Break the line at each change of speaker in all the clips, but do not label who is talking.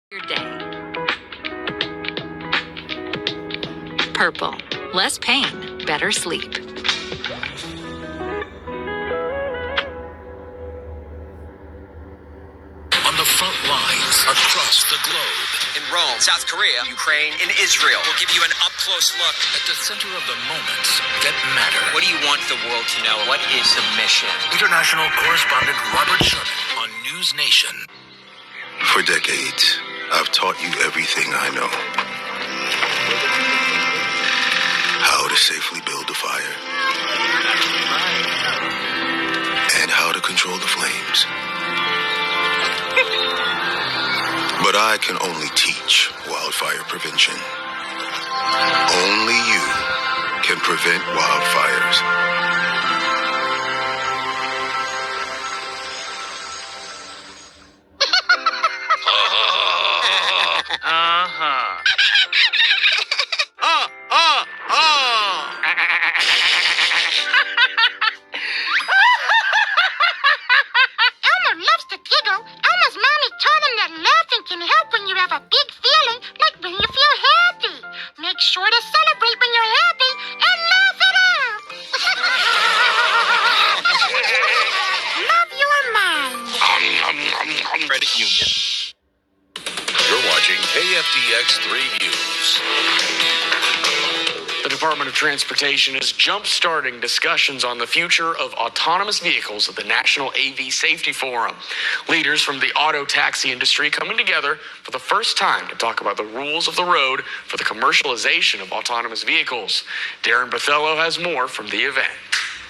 Your day. Purple. Less pain, better sleep.
On the front lines across the globe.
In Rome, South Korea, Ukraine, and Israel. We'll give you an up-close look
At the center of the moments that matter.
What do you want the world to know? What is the mission?
International correspondent Robert Sherman on News Nation.
For decades, I've taught you everything I know. How to safely build a fire. And how to control the flames. But I can only teach wildfire prevention. Only you can prevent wildfires.
Elmer loves to giggle. Elmer's mommy taught him that laughing can help when you have a big feeling, like when you feel happy. Make sure to celebrate when you're happy and laugh it out. Love your mind.
Credit Union. You're watching KFDX 3 News.
The Department of Transportation is jump-starting discussions on the future of autonomous vehicles at the National AV Safety Forum. Leaders from the auto taxi industry coming together for the first time to talk about the rules of the road for the commercialization of autonomous vehicles. Darren Bathello has more from the event.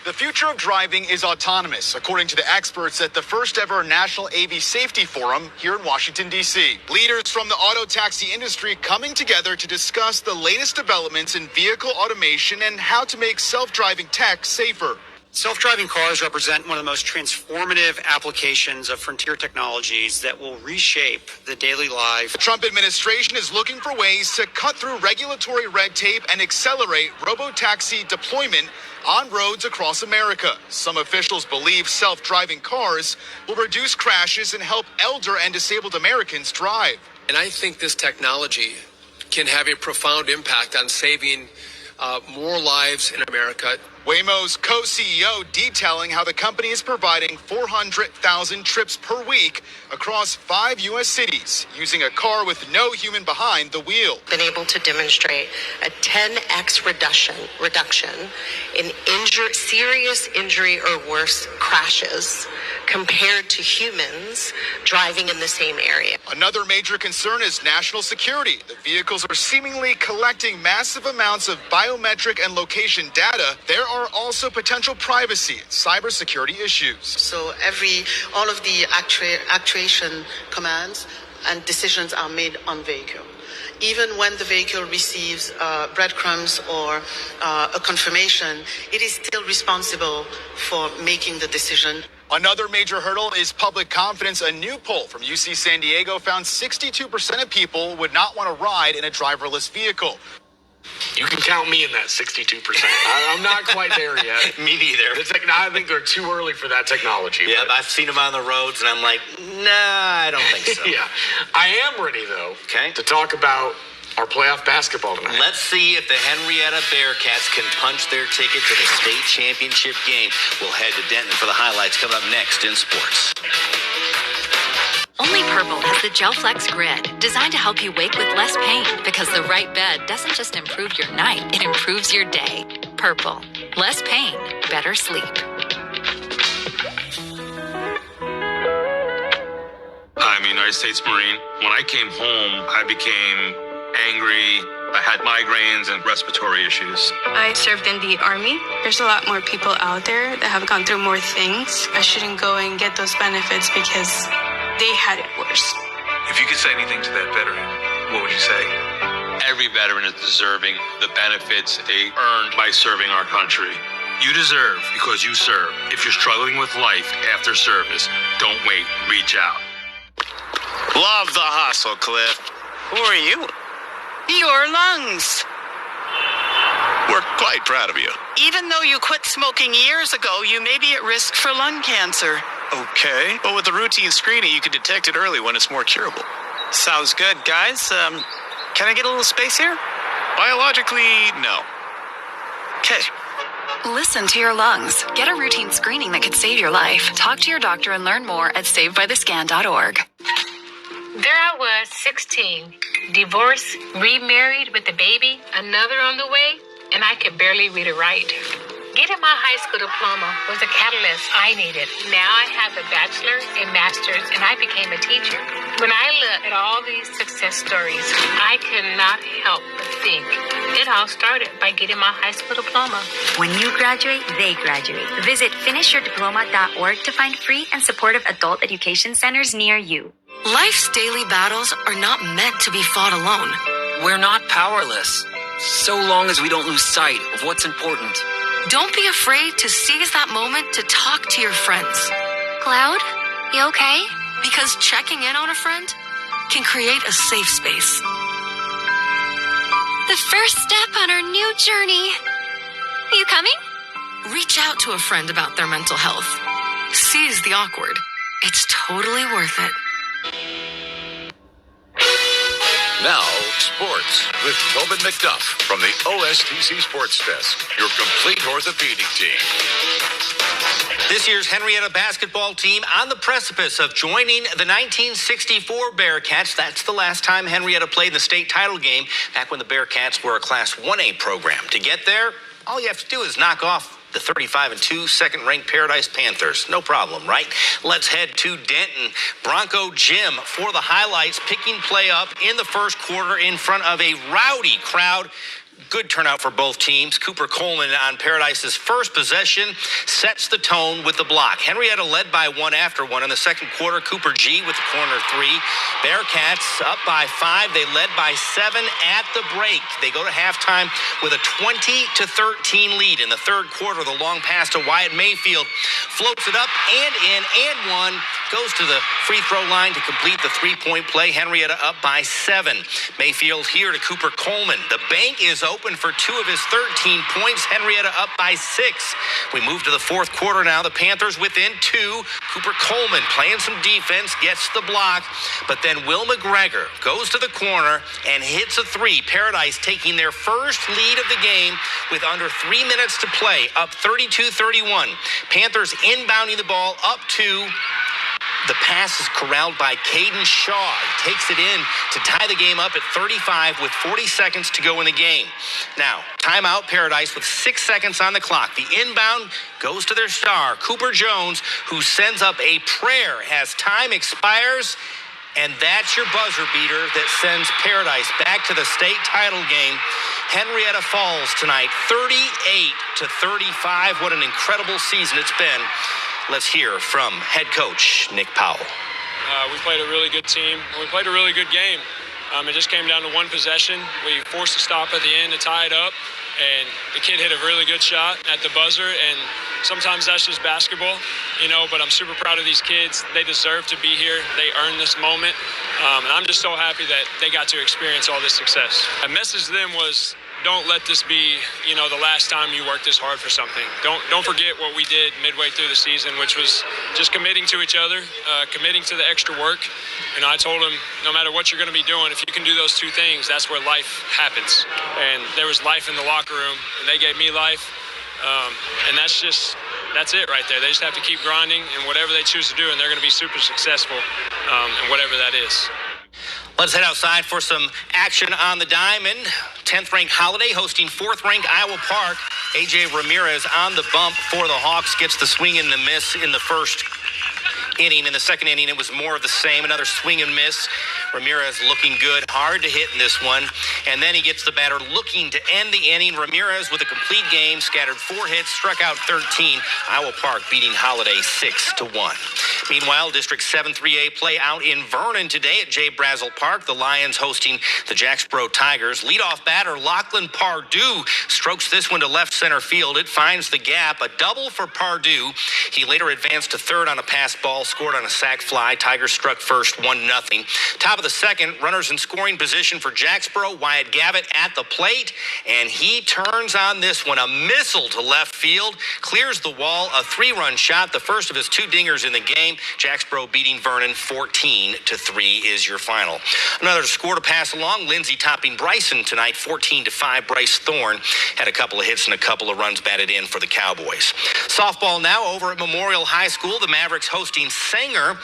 The future of driving is autonomous, according to the experts at the first ever National AV Safety Forum here in Washington, D.C. Leaders from the auto taxi industry coming together to discuss the latest developments in vehicle automation and how to make self-driving tech safer.
Self-driving cars represent one of the most transformative applications of frontier technologies that will reshape the daily life.
The Trump administration is looking for ways to cut through regulatory red tape and accelerate robotaxi deployment on roads across America. Some officials believe self-driving cars will reduce crashes and help elder and disabled Americans drive.
And I think this technology can have a profound impact on saving more lives in America.
Waymo's co-CEO detailing how the company is providing 400,000 trips per week across 5 U.S. cities using a car with no human behind the wheel.
Been able to demonstrate a 10x reduction in serious injury or worse crashes compared to humans driving in the same area.
Another major concern is national security. The vehicles are seemingly collecting massive amounts of biometric and location data. There are also potential privacy and cybersecurity issues.
So all of the actuation commands and decisions are made on vehicle. Even when the vehicle receives breadcrumbs or a confirmation, it is still responsible for making the decision.
Another major hurdle is public confidence. A new poll from UC San Diego found 62% of people would not want to ride in a driverless vehicle.
You can count me in that 62%. I'm not quite there yet.
Me neither.
I think they're too early for that technology.
Yeah, I've seen them on the roads, and I'm like, nah, I don't think so.
Yeah, I am ready, though,
Okay.
to talk about our playoff basketball tonight.
Let's see if the Henrietta Bearcats can punch their ticket to the state championship game. We'll head to Denton for the highlights coming up next in sports.
Only Purple has the Gel Flex Grid, designed to help you wake with less pain, because the right bed doesn't just improve your night, it improves your day. Purple. Less pain, better sleep.
I'm a United States Marine. When I came home, I became angry. I had migraines and respiratory issues.
I served in the Army. There's a lot more people out there that have gone through more things. I shouldn't go and get those benefits because they had it worse.
If you could say anything to that veteran, what would you say? Every veteran is deserving the benefits they earned by serving our country. You deserve because you serve. If you're struggling with life after service, don't wait. Reach out.
Love the hustle, Cliff. Who are you?
Your lungs.
We're quite proud of you.
Even though you quit smoking years ago, you may be at risk for lung cancer.
Okay. But with the routine screening, you can detect it early when it's more curable.
Sounds good, guys. Can I get a little space here?
Biologically, no.
Okay.
Listen to your lungs. Get a routine screening that could save your life. Talk to your doctor and learn more at savedbythescan.org.
There I was, 16, divorced, remarried with a baby, another on the way, and I could barely read or write. Getting my high school diploma was a catalyst I needed. Now I have a bachelor's and master's, and I became a teacher. When I look at all these success stories, I cannot help but think it all started by getting my high school diploma.
When you graduate, they graduate. Visit finishyourdiploma.org to find free and supportive adult education centers near you.
Life's daily battles are not meant to be fought alone.
We're not powerless, so long as we don't lose sight of what's important.
Don't be afraid to seize that moment to talk to your friends.
Cloud, you okay?
Because checking in on a friend can create a safe space.
The first step on our new journey. Are you coming?
Reach out to a friend about their mental health. Seize the awkward. It's totally worth it.
Now, sports with Tobin McDuff from the OSTC Sports Desk, your complete orthopedic team.
This year's Henrietta basketball team on the precipice of joining the 1964 Bearcats. That's the last time Henrietta played in the state title game, back when the Bearcats were a Class 1A program. To get there, all you have to do is knock off the 35-2 second-ranked Paradise Panthers. No problem, right? Let's head to Denton. Bronco Jim for the highlights, picking play up in the first quarter in front of a rowdy crowd. Good turnout for both teams. Cooper Coleman on Paradise's first possession sets the tone with the block. Henrietta led by one after one in the second quarter. Cooper G with the corner three. Bearcats up by 5. They led by 7 at the break. They go to halftime with a 20-13 lead. In the third quarter, the long pass to Wyatt Mayfield floats it up and in and one. Goes to the free throw line to complete the three-point play. Henrietta up by 7. Mayfield here to Cooper Coleman. The bank is open for 2 of his 13 points. Henrietta up by 6. We move to the fourth quarter now. The Panthers within 2. Cooper Coleman playing some defense, gets the block, but then Will McGregor goes to the corner and hits a 3. Paradise taking their first lead of the game with under 3 minutes to play, up 32-31. Panthers inbounding the ball up to... The pass is corralled by Caden Shaw. He takes it in to tie the game up at 35 with 40 seconds to go in the game. Now, timeout Paradise with 6 seconds on the clock. The inbound goes to their star, Cooper Jones, who sends up a prayer as time expires. And that's your buzzer beater that sends Paradise back to the state title game. Henrietta falls tonight, 38-35. What an incredible season it's been. Let's hear from head coach Nick Powell.
We played a really good team. We played a really good game. It just came down to one possession. We forced a stop at the end to tie it up, and the kid hit a really good shot at the buzzer, and sometimes that's just basketball, but I'm super proud of these kids. They deserve to be here. They earned this moment, and I'm just so happy that they got to experience all this success. My message to them was, don't let this be, the last time you work this hard for something. Don't forget what we did midway through the season, which was just committing to each other, committing to the extra work. I told them, no matter what you're going to be doing, if you can do those two things, that's where life happens. And there was life in the locker room, and they gave me life. And that's it right there. They just have to keep grinding, and whatever they choose to do, and they're going to be super successful in whatever that is.
Let's head outside for some action on the diamond. 10th-ranked Holiday hosting 4th-ranked Iowa Park. A.J. Ramirez on the bump for the Hawks. Gets the swing and the miss in the first inning. In the second inning, it was more of the same. Another swing and miss. Ramirez looking good. Hard to hit in this one. And then he gets the batter looking to end the inning. Ramirez with a complete game. Scattered 4 hits. Struck out 13. Iowa Park beating Holiday 6-1. Meanwhile, District 7-3A play out in Vernon today at J. Brazel Park. The Lions hosting the Jacksboro Tigers. Leadoff batter Lachlan Pardue strokes this one to left center field. It finds the gap. A double for Pardue. He later advanced to third on a pass ball. Scored on a sac fly. Tigers struck first 1-0. Top of the second, runners in scoring position for Jacksboro. Wyatt Gavitt at the plate, and he turns on this one. A missile to left field, clears the wall, a 3-run shot, the first of his 2 dingers in the game. Jacksboro beating Vernon 14-3 is your final. Another score to pass along, Lindsay topping Bryson tonight, 14-5. Bryce Thorne had a couple of hits and a couple of runs batted in for the Cowboys. Softball now over at Memorial High School. The Mavericks hosting Sanger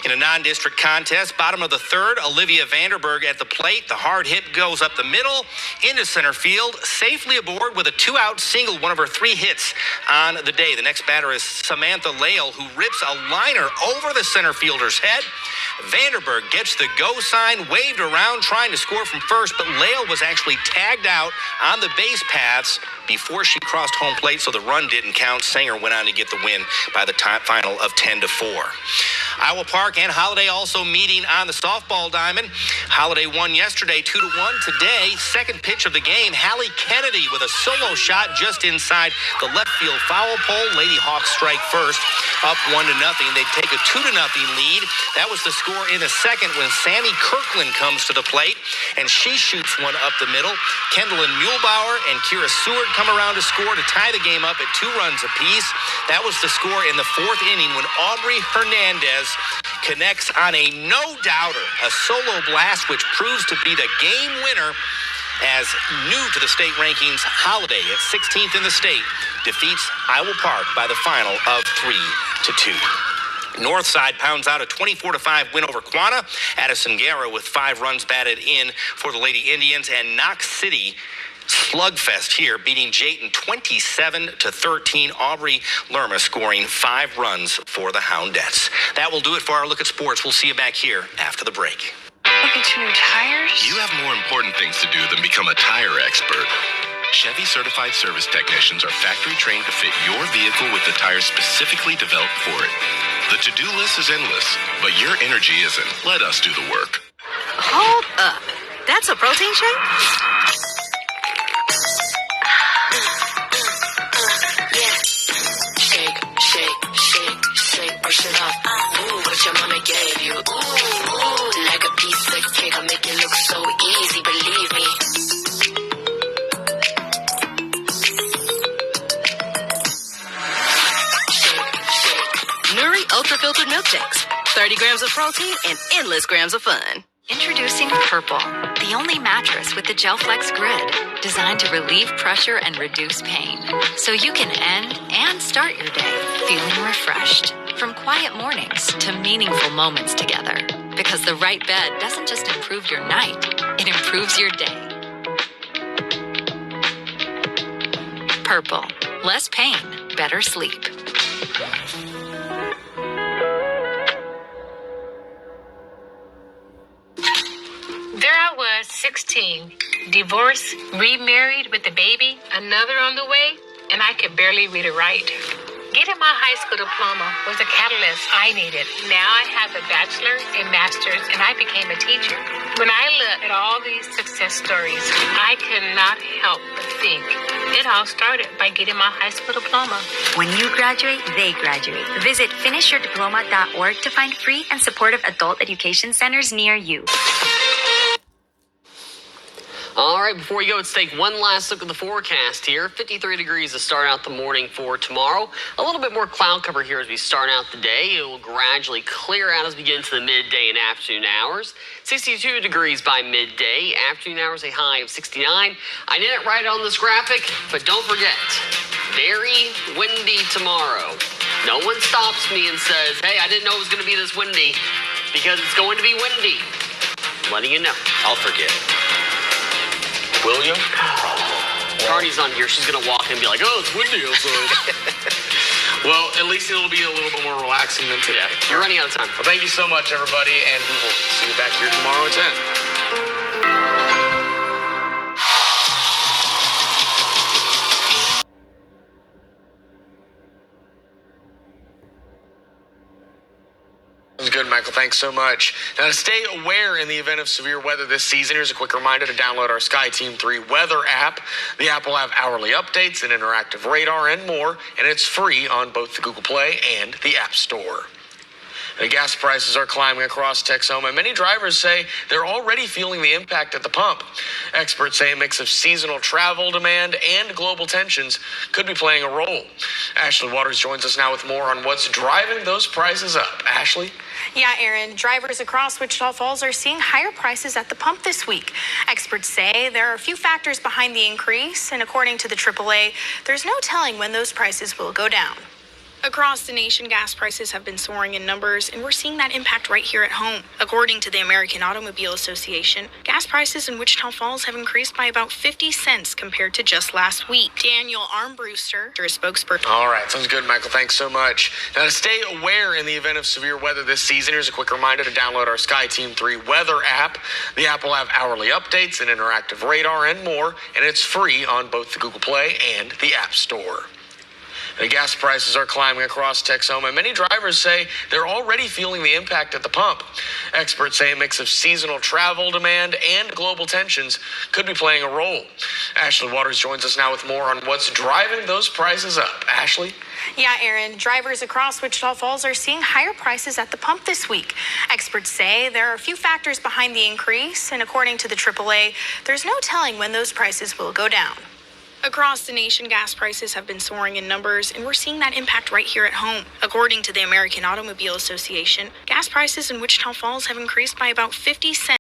in a non-district contest. Bottom of the third, Olivia Vanderberg at the plate. The hard hit goes up the middle into center field, safely aboard with a 2-out single, one of her 3 hits on the day. The next batter is Samantha Lale, who rips a liner over the center fielder's head. Vanderberg gets the go sign, waved around trying to score from first, but Lale was actually tagged out on the base paths before she crossed home plate, so the run didn't count. Sanger went on to get the win by the final of 10-4. Iowa Park and Holiday also meeting on the softball diamond. Holiday won yesterday 2-1. Today, second pitch of the game, Hallie Kennedy with a solo shot just inside the left field foul pole. Lady Hawks strike first, up 1-0. They take a 2-0 lead. That was the score in the second when Sammy Kirkland comes to the plate, and she shoots one up the middle. Kendall Muehlbauer and Kira Seward come around to score to tie the game up at 2 runs apiece. That was the score in the 4th inning when Aubrey Hernandez connects on a no-doubter, a solo blast, which proves to be the game winner as new to the state rankings, Holiday at 16th in the state defeats Iowa Park by the final of 3-2. Northside pounds out a 24-5 win over Quanah. Addison Guerra with 5 runs batted in for the Lady Indians, and Knox City slugfest here, beating Jayton 27-13. Aubrey Lerma scoring 5 runs for the Houndettes. That will do it for our look at sports. We'll see you back here after the break.
Looking to new tires?
You have more important things to do than become a tire expert. Chevy certified service technicians are factory trained to fit your vehicle with the tires specifically developed for it. The to-do list is endless, but your energy isn't. Let us do the work.
Hold up. That's a protein shake?
Brush it off. Ooh, what your mama gave you. Ooh, like a piece of cake. I'll make it look so easy, believe me.
Nuri Ultra Filtered Milkshakes. 30 grams of protein and endless grams of fun.
Introducing Purple, the only mattress with the GelFlex grid, designed to relieve pressure and reduce pain, so you can end and start your day feeling refreshed. From quiet mornings to meaningful moments together, because the right bed doesn't just improve your night, it improves your day. Purple, less pain, better sleep.
There I was, 16, divorced, remarried with a baby, another on the way, and I could barely read or write. Getting my high school diploma was a catalyst I needed. Now I have a bachelor's and master's, and I became a teacher. When I look at all these success stories, I could not help but think it all started by getting my high school diploma.
When you graduate, they graduate. Visit finishyourdiploma.org to find free and supportive adult education centers near you.
All right, before we go, let's take one last look at the forecast here. 53 degrees to start out the morning for tomorrow. A little bit more cloud cover here as we start out the day. It will gradually clear out as we get into the midday and afternoon hours. 62 degrees by midday. Afternoon hours, a high of 69. I didn't write it on this graphic, but don't forget, very windy tomorrow. No one stops me and says, hey, I didn't know it was going to be this windy, because it's going to be windy. I'm letting you know.
I'll forget.
Will you? Carney's on here. She's going to walk in and be like, oh, it's windy outside.
Well, at least it'll be a little bit more relaxing than today.
You're running out of time.
Well, thank you so much, everybody, and we will see you back here tomorrow at 10. Good, Michael. Thanks so much. Now, to stay aware in the event of severe weather this season, here's a quick reminder to download our SkyTeam 3 weather app. The app will have hourly updates, an interactive radar, and more, and it's free on both the Google Play and the App Store. The gas prices are climbing across Texoma. Many drivers say they're already feeling the impact at the pump. Experts say a mix of seasonal travel demand and global tensions could be playing a role. Ashley Waters joins us now with more on what's driving those prices up. Ashley?
Yeah, Aaron, drivers across Wichita Falls are seeing higher prices at the pump this week. Experts say there are a few factors behind the increase, and according to the AAA, there's no telling when those prices will go down. Across the nation, gas prices have been soaring in numbers, and we're seeing that impact right here at home. According to the American Automobile Association, gas prices in Wichita Falls have increased by about 50 cents compared to just last week. Daniel Armbruster, a spokesperson.
All right, sounds good, Michael. Thanks so much. Now, to stay aware in the event of severe weather this season, here's a quick reminder to download our SkyTeam 3 weather app. The app will have hourly updates, an interactive radar, and more, and it's free on both the Google Play and the App Store. The gas prices are climbing across Texoma. Many drivers say they're already feeling the impact at the pump. Experts say a mix of seasonal travel demand and global tensions could be playing a role. Ashley Waters joins us now with more on what's driving those prices up. Ashley?
Yeah, Aaron, drivers across Wichita Falls are seeing higher prices at the pump this week. Experts say there are a few factors behind the increase, and according to the AAA, there's no telling when those prices will go down. Across the nation, gas prices have been soaring in numbers, and we're seeing that impact right here at home. According to the American Automobile Association, gas prices in Wichita Falls have increased by about 50 cents.